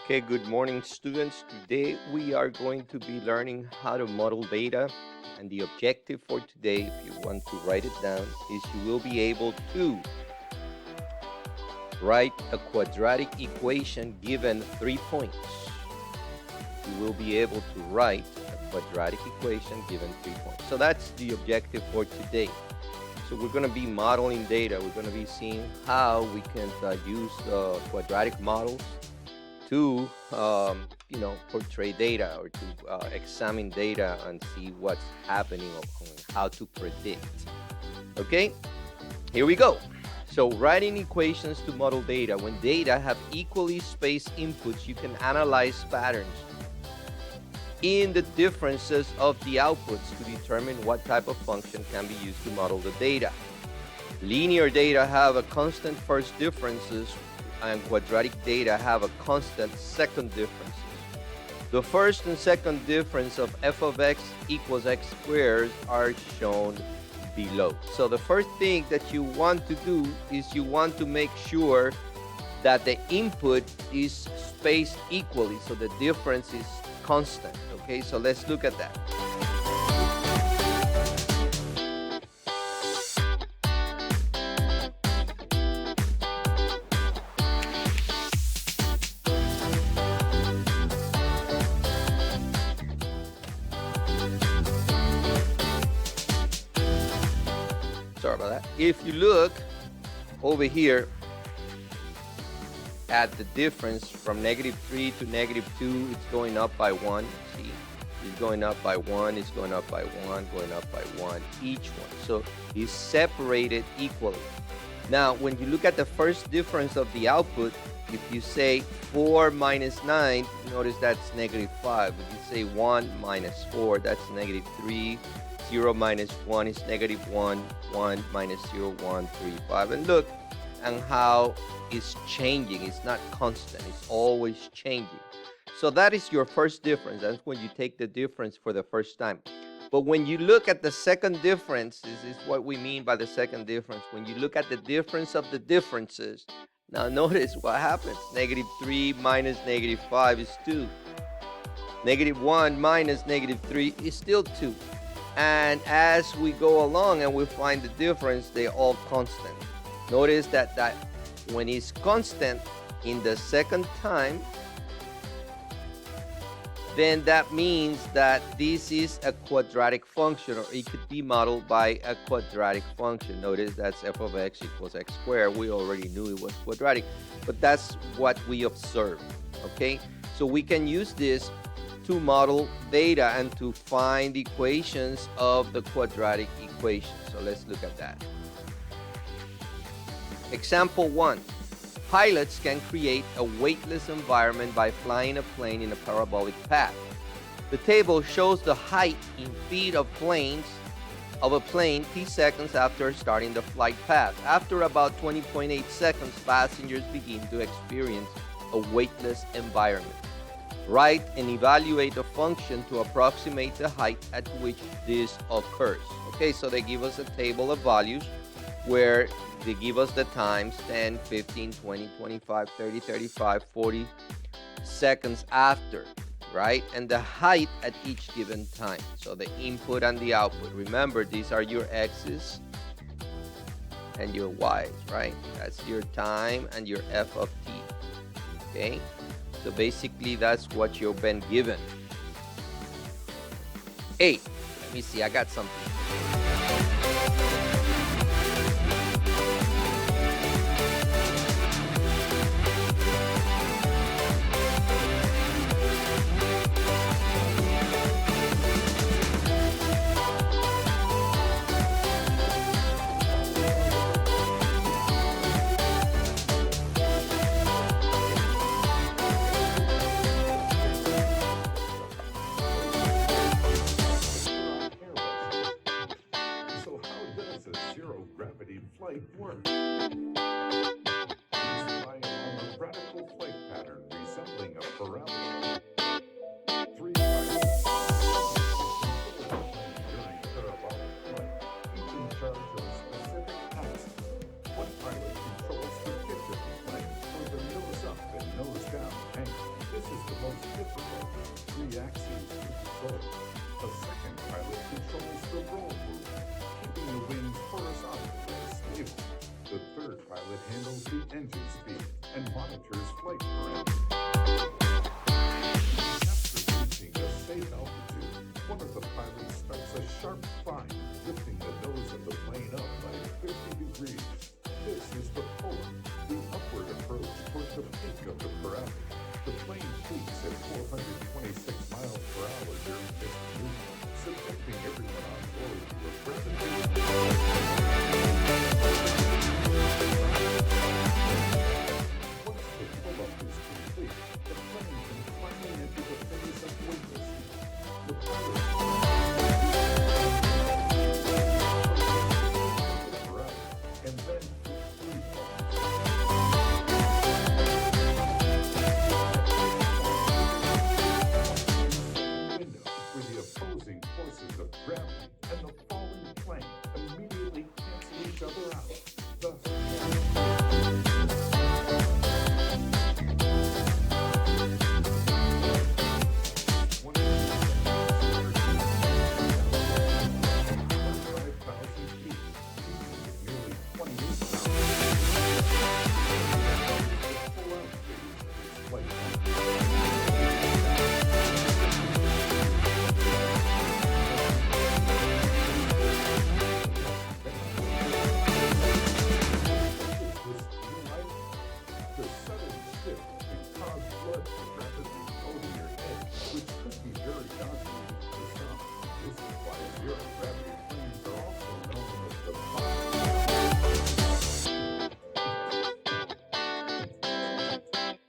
Okay, good morning, students. Today we are going to be learning how to model data. And the objective for today, if you want to write it down, is you will be able to write a quadratic equation given 3 points. You will be able to write a quadratic equation given 3 points. So that's the objective for today. So we're going to be modeling data. We're going to be seeing how we can use quadratic models to portray data or to examine data and see what's happening or how to predict. Okay, here we go. So writing equations to model data. When data have equally spaced inputs, you can analyze patterns in the differences of the outputs to determine what type of function can be used to model the data. Linear data have a constant first differences and quadratic data have a constant second differences. The first and second difference of f of x equals x squared are shown below. So the first thing that you want to do is you want to make sure that the input is spaced equally, so the difference is constant. Okay, so let's look at that. Sorry about that. If you look over here at the difference from -3 to -2, it's going up by 1. See, it's going up by 1, it's going up by 1, going up by 1, each one. So it's separated equally. Now, when you look at the first difference of the output, if you say 4 minus 9, notice that's -5. If you say 1 minus 4, that's -3. 0 minus 1 is -1. 1 minus 0, 1, 3, 5. And look and how it's changing. It's not constant. It's always changing. So that is your first difference. That's when you take the difference for the first time. But when you look at the second difference, this is what we mean by the second difference. When you look at the difference of the differences, now notice what happens. -3 minus -5 is 2. -1 minus -3 is still 2. And as we go along and we find the difference, they're all constant. Notice that when it's constant in the second time, then that means that this is a quadratic function, or it could be modeled by a quadratic function. Notice that's f of x equals x squared. We already knew it was quadratic, but that's what we observed, okay? So we can use this to model data and to find equations of the quadratic equation. So let's look at that. Example 1. Pilots can create a weightless environment by flying a plane in a parabolic path. The table shows the height in feet of a plane t seconds after starting the flight path. After about 20.8 seconds, passengers begin to experience a weightless environment. Write and evaluate a function to approximate the height at which this occurs. Okay, so they give us a table of values where they give us the times 10, 15, 20, 25, 30, 35, 40 seconds after, right? And the height at each given time. So the input and the output. Remember, these are your x's and your y's, right? That's your time and your f of t, okay? So basically, that's what you've been given. 8. Let me see, I got something. Flight work. He's flying on a radical flight pattern resembling a parabola. 3 pilots during parabolic flight, each in charge of a specific task. One pilot controls the pitch of the plane for the nose up and nose down angle. This is the most difficult of the three axes to control. The second pilot controls the roll movement, keeping the wings horizontal and stable. The third pilot handles the engine speed and monitors flight parameters. After reaching a safe altitude, one of the pilots starts a sharp climb, lifting the nose of the plane up by 50 degrees. This is the pull-up, the upward approach toward the peak of the parabola. The plane peaks at 426 miles per hour during this maneuver, subjecting everyone on board to a gravitation. Once the pull-up is complete, the plane can finally enter the phase of weightlessness. The pilot and then free fall. Window where the opposing forces of gravity and the falling plane immediately cancel each other out. Thus,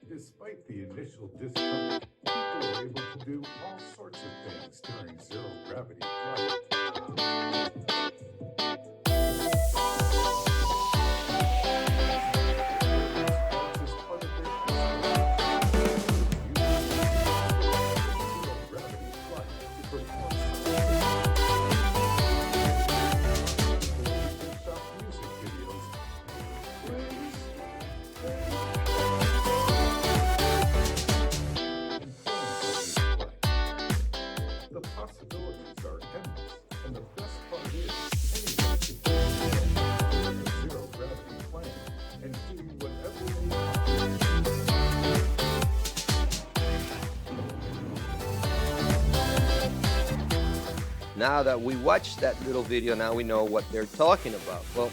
despite the initial discomfort, people are able to do all sorts of things during zero-gravity flight. The possibilities are endless, and the best part is anyone can get in a zero-gravity plane and do whatever they want. Now that we watched that little video, now we know what they're talking about. Well,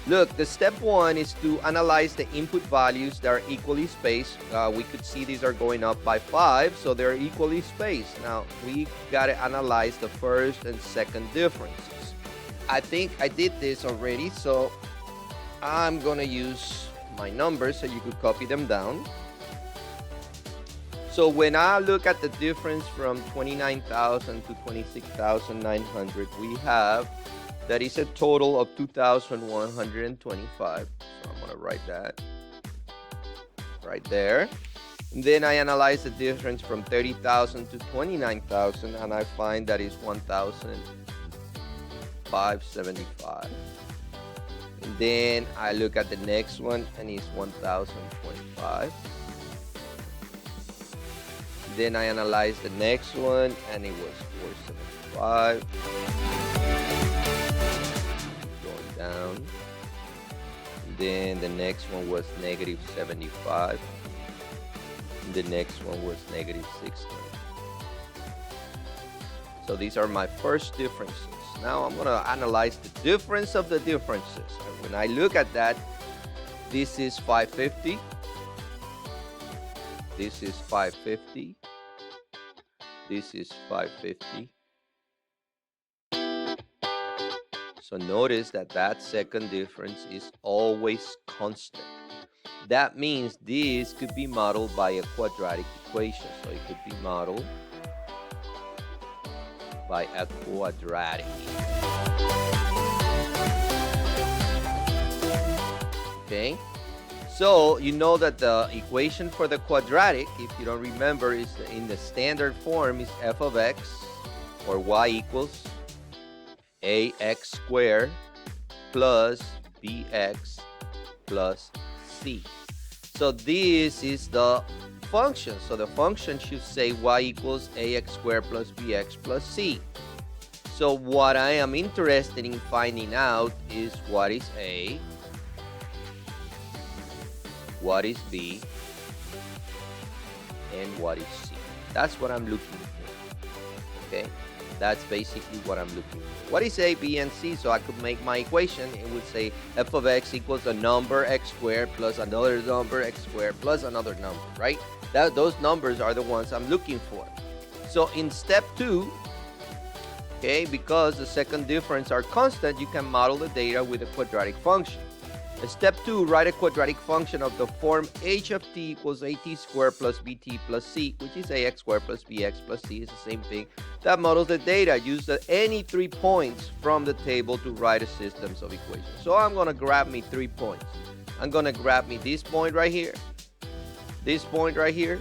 look, the step one is to analyze the input values that are equally spaced. We could see these are going up by 5, so they're equally spaced. Now, we got to analyze the first and second differences. I think I did this already, so I'm going to use my numbers so you could copy them down. So when I look at the difference from 29,000 to 26,900, we have that is a total of 2,125. So I'm gonna write that right there. And then I analyze the difference from 30,000 to 29,000, and I find that is 1,575. And then I look at the next one, and it's 1,025. Then I analyzed the next one, and it was 475. Going down. And then the next one was negative 75. And the next one was negative 60. So these are my first differences. Now I'm going to analyze the difference of the differences. And when I look at that, this is 550. This is 550. This is 550. So notice that that second difference is always constant. That means this could be modeled by a quadratic equation. So it could be modeled by a quadratic. Okay? So you know that the equation for the quadratic, if you don't remember, is in the standard form is f of x, or y equals ax squared plus bx plus c. So this is the function. So the function should say y equals ax squared plus bx plus c. So what I am interested in finding out is what is a, what is b, and what is c. That's what I'm looking for. Okay, that's basically what I'm looking for. What is a, b, and c? So I could make my equation. It would say f of x equals a number x squared plus another number x squared plus another number, right? Those numbers are the ones I'm looking for. So in step 2, okay, because the second difference are constant, you can model the data with a quadratic function. Step 2, write a quadratic function of the form h of t equals at squared plus bt plus c, which is ax squared plus bx plus c. Is the same thing. That models the data. Use any 3 points from the table to write a systems of equations. So I'm going to grab me 3 points. I'm going to grab me this point right here, this point right here,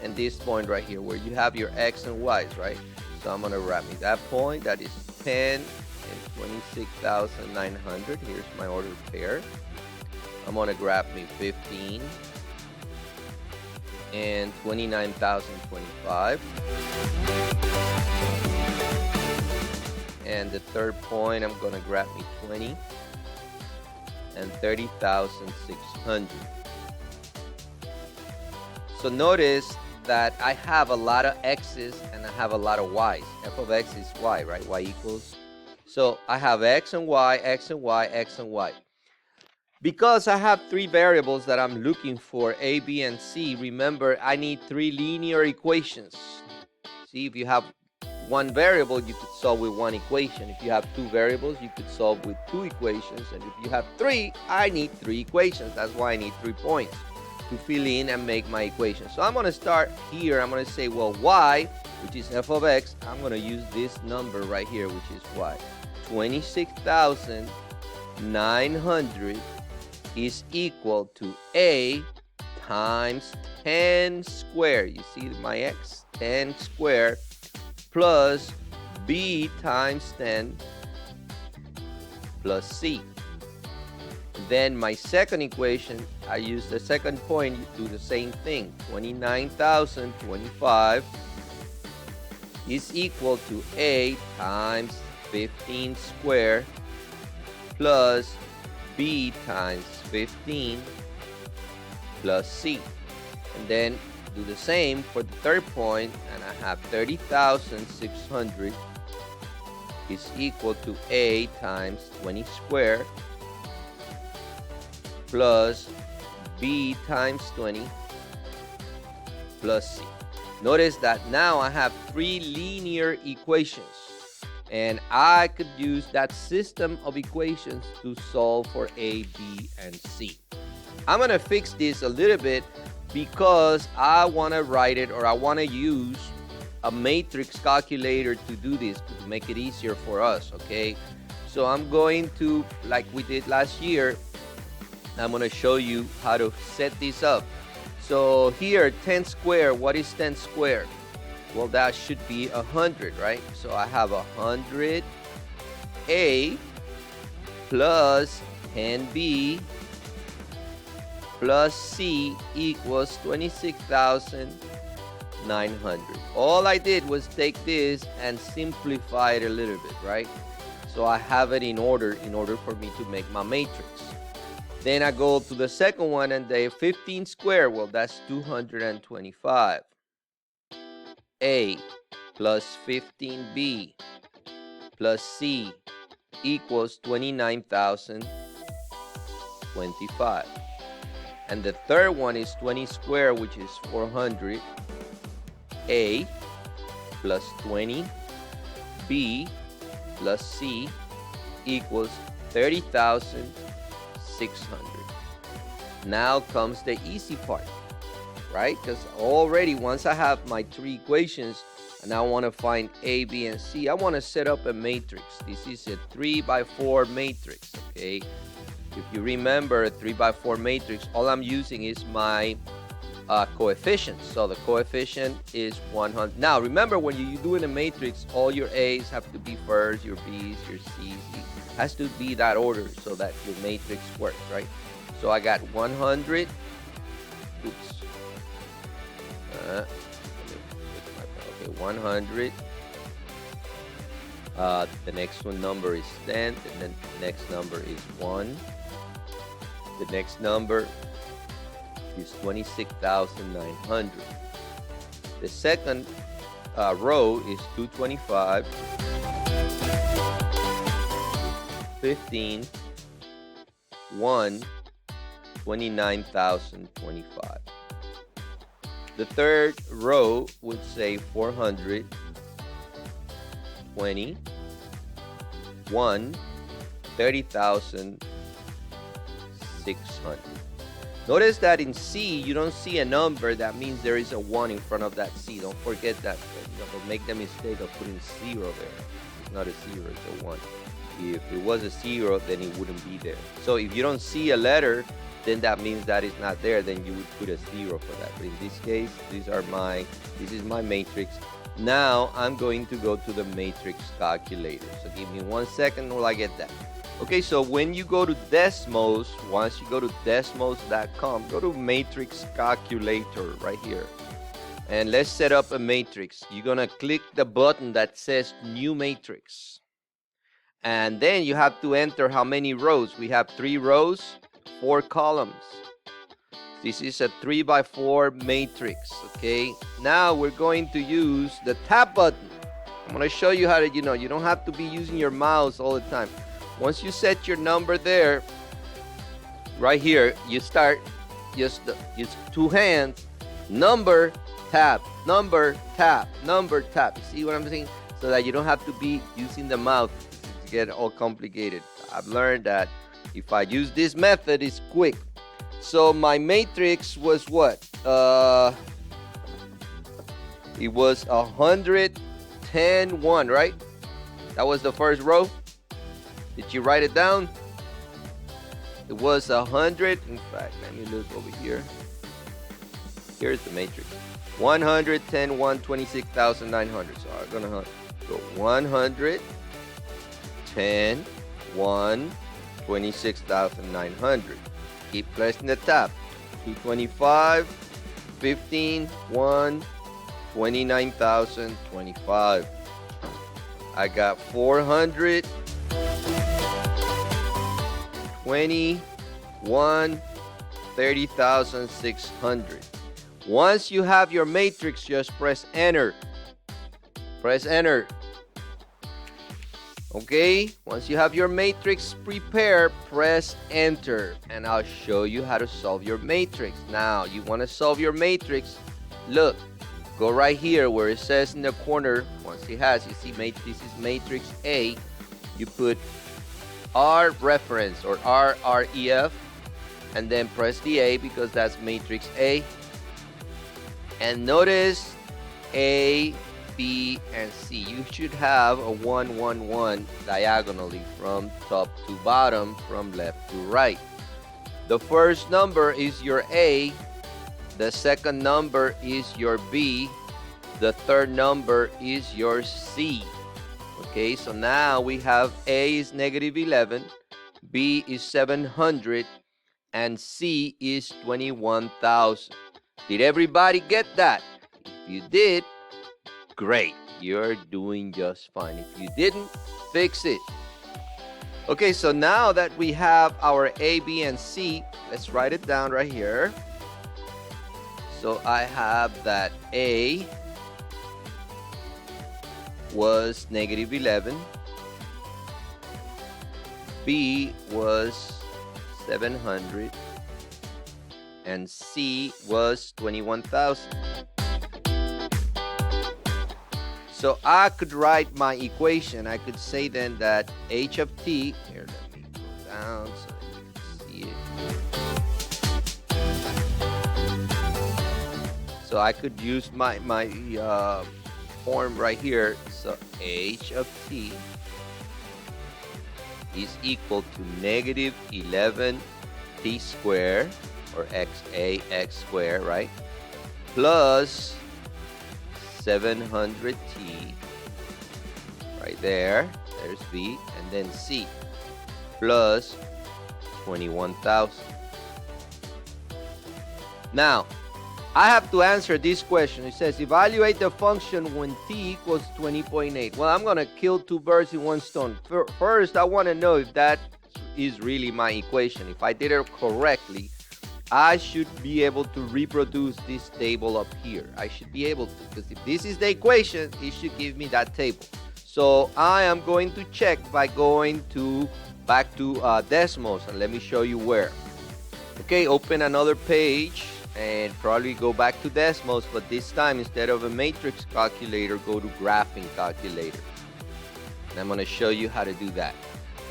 and this point right here, where you have your x and y's, right? So I'm going to grab me that point. That is 10 and 26,900. Here's my ordered pair. I'm going to grab me 15 and 29,025. And the third point, I'm going to grab me 20 and 30,600. So notice that I have a lot of x's and I have a lot of y's. F of x is y, right? Y equals. So I have x and y, x and y, x and y. Because I have 3 variables that I'm looking for, a, b, and c, remember I need 3 linear equations. See, if you have 1 variable, you could solve with 1 equation. If you have 2 variables, you could solve with 2 equations. And if you have 3, I need 3 equations. That's why I need 3 points to fill in and make my equation. So I'm going to start here. I'm going to say, well, y, which is f of x, I'm going to use this number right here, which is y. 26,900 is equal to a times 10 squared. You see my x? 10 squared plus b times 10 plus c. Then my second equation, I use the second point, you do the same thing. 29,025 is equal to a times 15 squared plus b times 15 plus c. And then do the same for the third point, and I have 30,600 is equal to a times 20 squared plus b times 20 plus c. Notice that now I have 3 linear equations, and I could use that system of equations to solve for a, b, and c. I'm going to fix this a little bit because I want to write it, or I want to use a matrix calculator to do this, to make it easier for us, okay? So I'm going to, like we did last year, I'm going to show you how to set this up. So here, 10 squared, what is 10 squared? Well, that should be 100, right? So I have 100a plus 10b plus c equals 26,900. All I did was take this and simplify it a little bit, right? So I have it in order for me to make my matrix. Then I go to the second one, and the 15 squared, well, that's 225. A plus 15b plus c equals 29,025. And the third one is 20 squared, which is 400. A plus 20b plus c equals 30,600. Now comes the easy part, right? Because already once I have my 3 equations and I want to find a, b, and c, I want to set up a matrix. This is a 3x4 matrix, okay? If you remember a 3x4 matrix, all I'm using is my coefficients. So the coefficient is 100. Now remember, when you do in a matrix, all your a's have to be first, your b's, your c's, has to be that order so that your matrix works, right? So I got 100, oops, Okay, 100. The next one number is 10, and then the next number is 1. The next number is 26,900. The second row is 225, 15, 1, 29,025. The third row would say 400, 20, 1, 30,600. Notice that in C, you don't see a number. That means there is a 1 in front of that C. Don't forget that. Don't make the mistake of putting 0 there. It's not a 0, it's a 1. If it was a 0, then it wouldn't be there. So if you don't see a letter, then that means that it's not there. Then you would put a 0 for that. But in this case, this is my matrix. Now I'm going to go to the matrix calculator. So give me 1 second while I get that. Okay, so when you go to Desmos, once you go to desmos.com, go to matrix calculator right here. And let's set up a matrix. You're going to click the button that says new matrix. And then you have to enter how many rows. We have 3 rows, 4 columns. This is a 3x4 matrix, okay? Now we're going to use the tab button. I'm going to show you how to, you don't have to be using your mouse all the time. Once you set your number there, right here, you start just 2 hands, number, tab, number, tab, number, tab. You see what I'm saying? So that you don't have to be using the mouse to get all complicated. I've learned that if I use this method, it's quick. So my matrix was what? It was 110, 1, right? That was the first row. Did you write it down? It was 100. In fact, let me look over here. Here's the matrix. 110, 1, 26,900. So I'm gonna go 110, 1, 26,900. Keep pressing the tab. 225, 15, 1, 29,025. I got 400, 21, 30,600. Once you have your matrix, just press enter. Press enter. Okay, once you have your matrix prepared, press enter, and I'll show you how to solve your matrix. Now, you want to solve your matrix, look, go right here where it says in the corner, once it has, you see, this is matrix A, you put R reference or RREF, and then press the A because that's matrix A, and notice A, B, and C. You should have a 1, 1, 1 diagonally from top to bottom, from left to right. The first number is your A, the second number is your B, the third number is your C. Okay, so now we have A is negative 11, B is 700, and C is 21,000. Did everybody get that? If you did, great, you're doing just fine. If you didn't, fix it. Okay, so now that we have our A, B, and C, let's write it down right here. So I have that A was negative 11, B was 700, and C was 21,000. So I could write my equation. I could say then that h of t, here, let me go down so that you can see it. So I could use my form right here. So h of t is equal to negative 11 t squared, or x squared, right? Plus 700t, right there, there's B, and then C, plus 21,000. Now, I have to answer this question. It says evaluate the function when t equals 20.8. Well, I'm going to kill two birds in one stone. First, I want to know if that is really my equation. If I did it correctly, I should be able to reproduce this table up here. I should be able to, because if this is the equation, it should give me that table. So I am going to check by going back to Desmos, and let me show you where. Okay, open another page and probably go back to Desmos, but this time instead of a matrix calculator, go to graphing calculator. And I'm going to show you how to do that.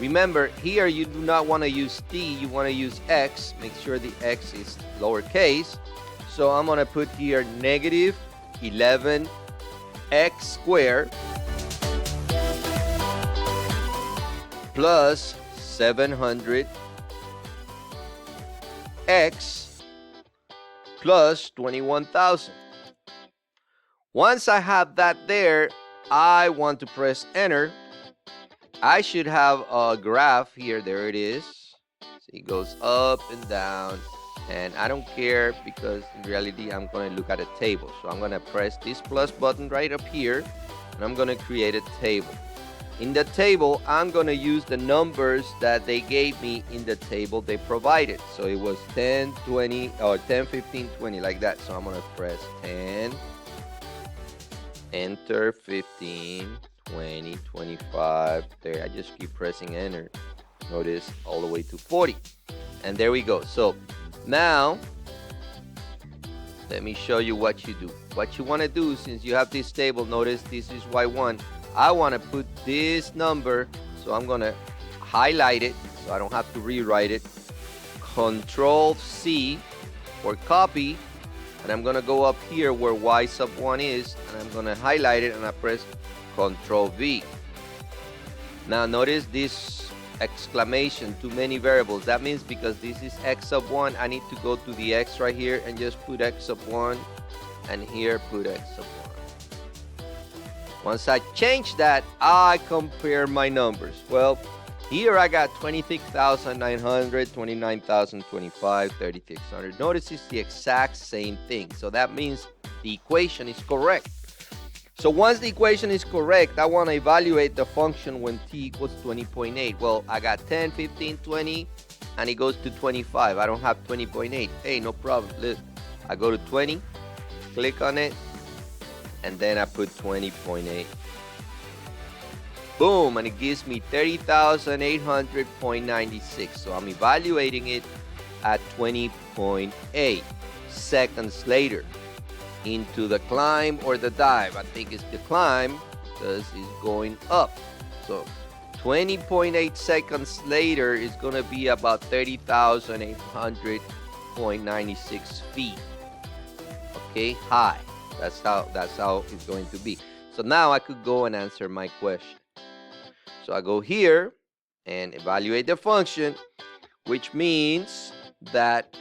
Remember, here you do not want to use t, you want to use x. Make sure the x is lowercase. So I'm going to put here negative 11x squared plus 700x plus 21,000. Once I have that there, I want to press enter. I should have a graph here. There it is. See, it goes up and down. And I don't care because in reality, I'm going to look at a table. So I'm going to press this plus button right up here. And I'm going to create a table. In the table, I'm going to use the numbers that they gave me in the table they provided. So it was 10, 20, or 10, 15, 20, like that. So I'm going to press 10, enter, 15, 20, 25, there. I just keep pressing enter. Notice all the way to 40. And there we go. So now, let me show you what you do. What you want to do, since you have this table, notice this is Y1. I want to put this number, so I'm going to highlight it so I don't have to rewrite it. Control C for copy. And I'm going to go up here where Y sub 1 is, and I'm going to highlight it, and I press Control V. Now notice this exclamation, too many variables. That means because this is x sub 1, I need to go to the x right here and just put x sub 1, and here put x sub 1. Once I change that, I compare my numbers. Well, here I got 26,900, 29,025, 3,600. Notice it's the exact same thing. So that means the equation is correct. So once the equation is correct, I want to evaluate the function when t equals 20.8. Well, I got 10, 15, 20, and it goes to 25. I don't have 20.8. Hey, no problem. Look, I go to 20, click on it, and then I put 20.8. Boom, and it gives me 30,800.96. So I'm evaluating it at 20.8 seconds later. Into the climb or the dive. I think it's the climb because it's going up. So 20.8 seconds later is going to be about 30,800.96 feet. Okay, high. That's how it's going to be. So now I could go and answer my question. So I go here and evaluate the function, which means that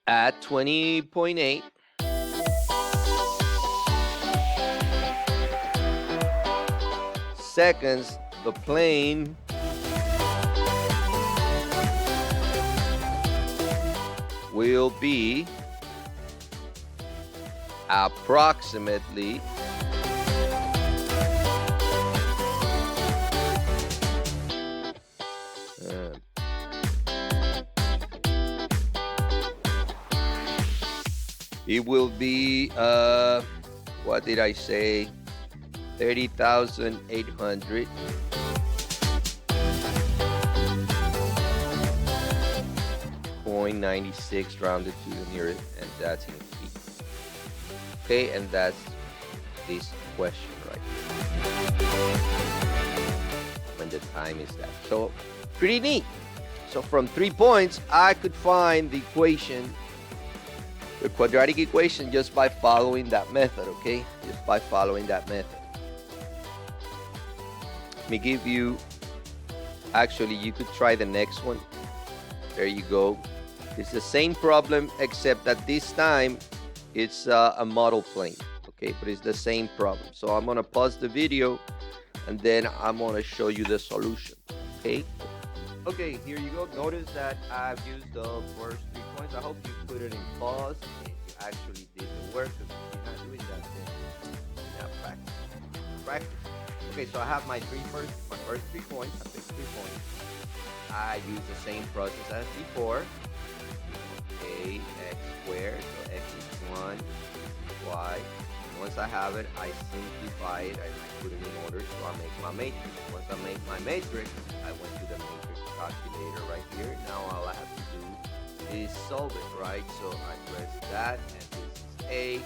at 20.8 seconds, the plane will be approximately 30,800.96 rounded to the nearest, and that's in feet. Okay, and that's this question right here. When the time is that. So pretty neat. So from 3 points, I could find the equation, the quadratic equation, just by following that method, okay? Just by following that method. Let me give you, actually, you could try the next one. There you go. It's the same problem, except that this time it's a model plane, okay? But it's the same problem. So I'm gonna pause the video, and then I'm gonna show you the solution, okay? Okay, here you go. Notice that I've used the first 3 points. points. I hope you put it in pause and you actually did the work, because if you're not doing that, then you're not practice. Okay, so I have my first 3 points. I picked 3 points. I use the same process as before. Ax squared, so x is 1, y. Once I have it, I simplify it. I put it in order, so I make my matrix. Once I make my matrix, I went to the matrix calculator right here. Now all I have to do is solve it, right? So I press that, and this is A.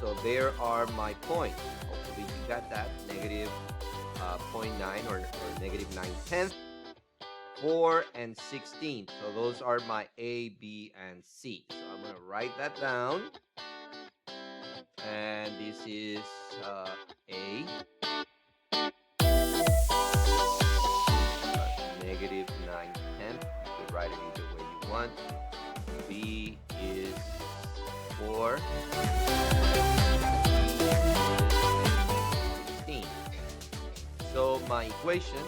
So there are my points. Hopefully you got that. Negative 0.9 or negative 9/10, 4 and 16. So those are my A, B, and C. So I'm going to write that down. And this is A, negative 9/10. You can write it either way you want. B is 4. B is 16. So my equation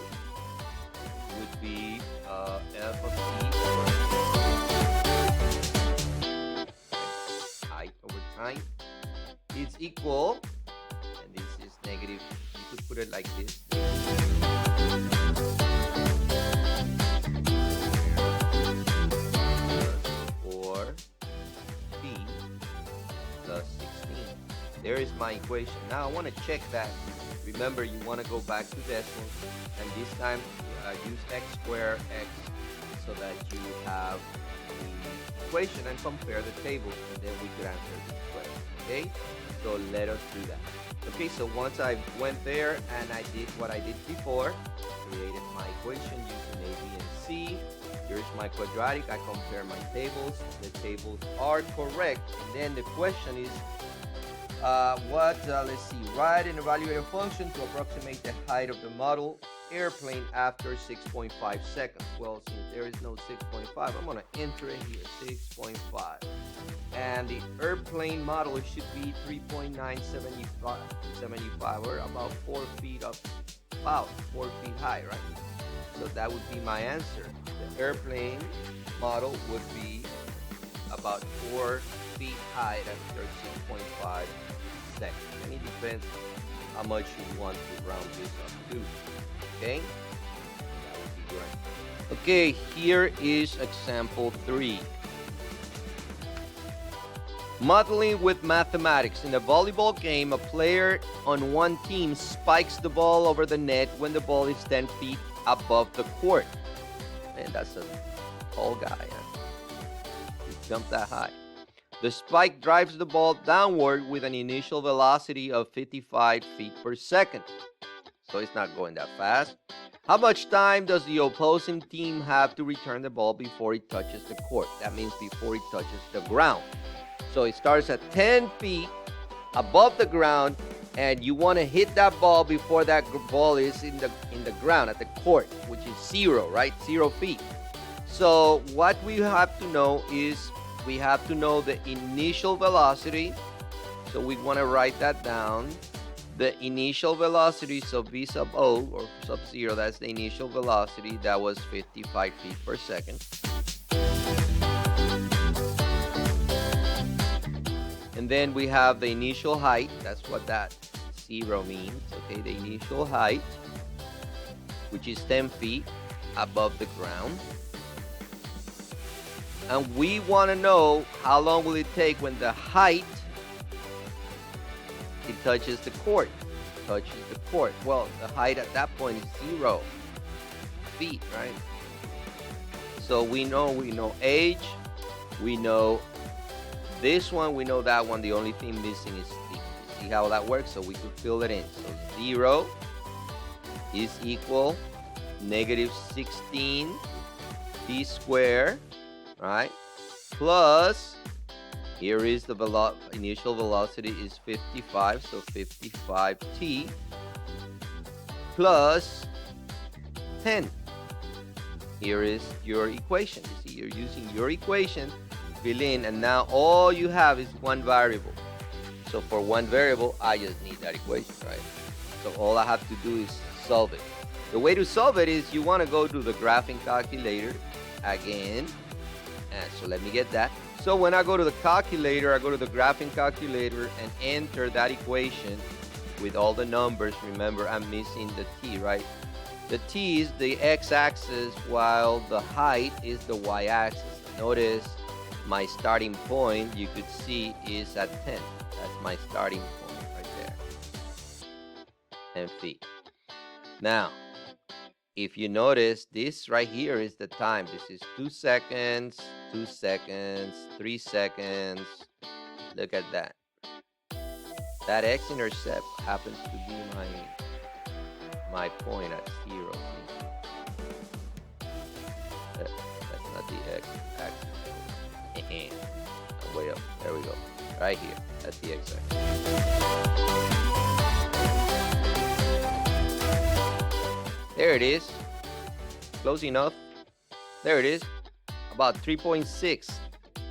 would be f of t over height over time is equal, and this is negative, you could put it like this, 4b plus 16. There is my equation. Now I want to check that. Remember, you want to go back to decimals, and this time use x squared x, so that you have the equation and compare the tables, and then we could answer this question. Okay, so let us do that. Okay, so once I went there and I did what I did before, created my equation using A, B, and C. Here's my quadratic. I compare my tables. The tables are correct, and then the question is, let's see, write and evaluate a function to approximate the height of the model airplane after 6.5 seconds. Well, since there is no 6.5, I'm going to enter it here, 6.5. And the airplane model should be 3.975, or about 4 feet up, about 4 feet high, right? So that would be my answer. The airplane model would be about 4 feet high after 6.5 seconds. And it depends how much you want to round this up to. Okay, that would be great. Okay, here is example 3. Modeling with mathematics. In a volleyball game, a player on one team spikes the ball over the net when the ball is 10 feet above the court. Man, that's a tall guy, huh? He jumped that high. The spike drives the ball downward with an initial velocity of 55 feet per second. So it's not going that fast. How much time does the opposing team have to return the ball before it touches the court? That means before it touches the ground. So it starts at 10 feet above the ground, and you want to hit that ball before that ball is in the ground at the court, which is 0, right? 0 feet. So what we have to know is we have to know the initial velocity. So we want to write that down. The initial velocity, so V sub O or sub 0, that's the initial velocity. That was 55 feet per second. And then we have the initial height. That's what that 0 means. Okay, the initial height, which is 10 feet above the ground. And we want to know how long will it take when the height it touches the court. Well, the height at that point is 0 feet, right? So we know age, we know this one, we know that one. The only thing missing is t. See how that works? So we could fill it in. So 0 is equal negative 16 t squared, right? Plus, here is the initial velocity is 55, so 55t plus 10. Here is your equation. You see, you're using your equation, fill in, and now all you have is one variable. So for one variable, I just need that equation, right? So all I have to do is solve it. The way to solve it is you want to go to the graphing calculator again. And so let me get that. So when I go to the calculator, I go to the graphing calculator and enter that equation with all the numbers. Remember, I'm missing the t, right? The t is the x-axis while the height is the y-axis. Notice my starting point, you could see, is at 10. That's my starting point right there. 10 feet. Now, if you notice, this right here is the time. This is 2 seconds, 2 seconds, 3 seconds. Look at that. That x-intercept happens to be my point at 0. That's not the x-axis. Way up. There we go. Right here. That's the x-axis. There it is. Close enough. There it is. About 3.6.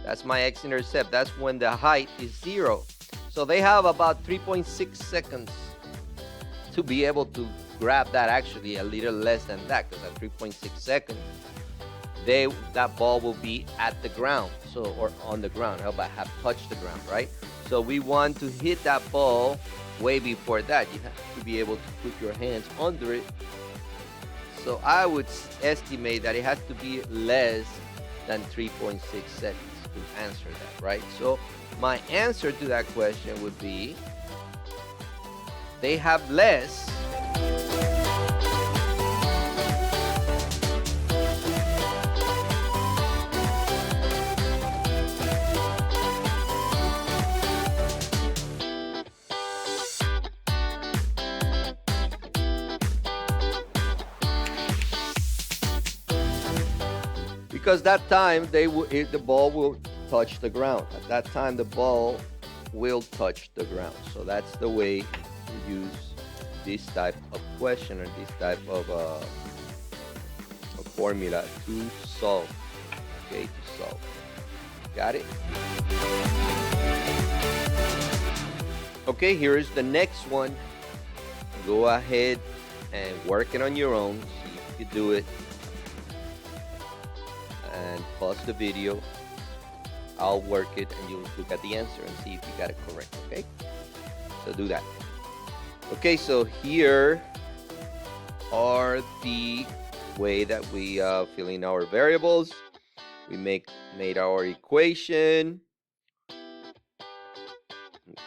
That's my x-intercept. That's when the height is 0. So they have about 3.6 seconds to be able to grab that. Actually a little less than that, because at 3.6 seconds that ball will be at the ground, so, or on the ground. How about have touched the ground, right? So we want to hit that ball way before that. You have to be able to put your hands under it. So I would estimate that it has to be less than 3.6 seconds to answer that, right? So my answer to that question would be, they have less because that time the ball will touch the ground. At that time the ball will touch the ground. So that's the way to use this type of question, or this type of a formula to solve. Okay, to solve. Got it? Okay, here is the next one. Go ahead and work it on your own. See if you can do it. And pause the video. I'll work it and you'll look at the answer and see if you got it correct. Okay, so do that. Okay, so here are the way that we fill in our variables. We made our equation.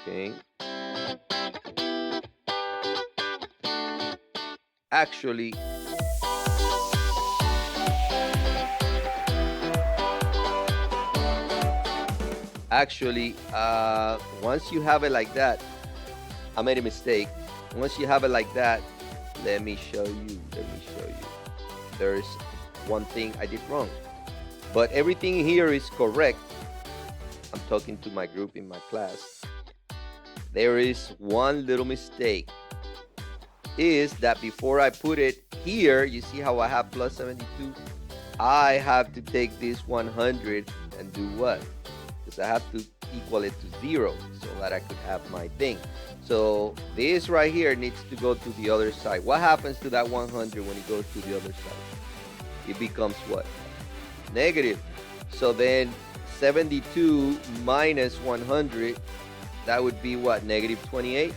Okay, actually once you have it like that, I made a mistake. Once you have it like that, let me show you. There's one thing I did wrong, but everything here is correct. I'm talking to my group in my class. There is one little mistake, is that before I put it here, you see how I have plus 72? I have to take this 100 and do what? Because I have to equal it to 0 so that I could have my thing. So this right here needs to go to the other side. What happens to that 100 when it goes to the other side? It becomes what? Negative. So then 72 minus 100, that would be what? Negative 28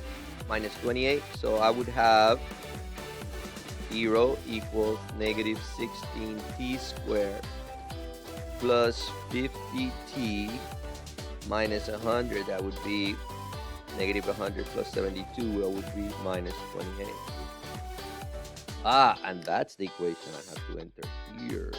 minus 28. So I would have 0 equals negative 16t squared plus 50t minus 100. That would be negative 100 plus 72. That would be minus 28. And that's the equation I have to enter here.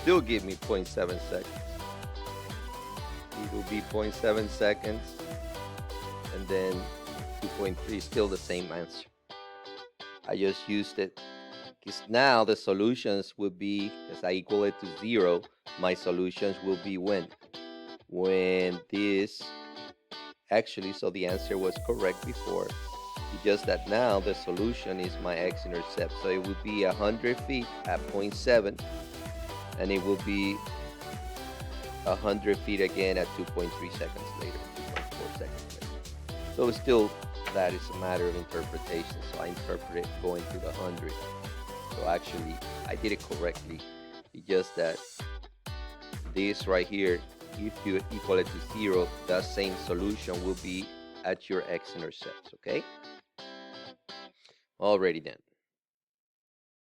Still give me 0.7 seconds. It will be 0.7 seconds, and then 2.3 is still the same answer. I just used it because now the solutions would be, as I equal it to 0, my solutions will be when this, actually, so the answer was correct before. It's just that now the solution is my x-intercept. So it would be 100 feet at 0.7, and it will be 100 feet again at 2.3 seconds later, 2.4 seconds later. So still, that is a matter of interpretation. So I interpret it going to the 100. So actually, I did it correctly. It's just that this right here, if you equal it to 0, that same solution will be at your x-intercepts, okay? Alrighty then.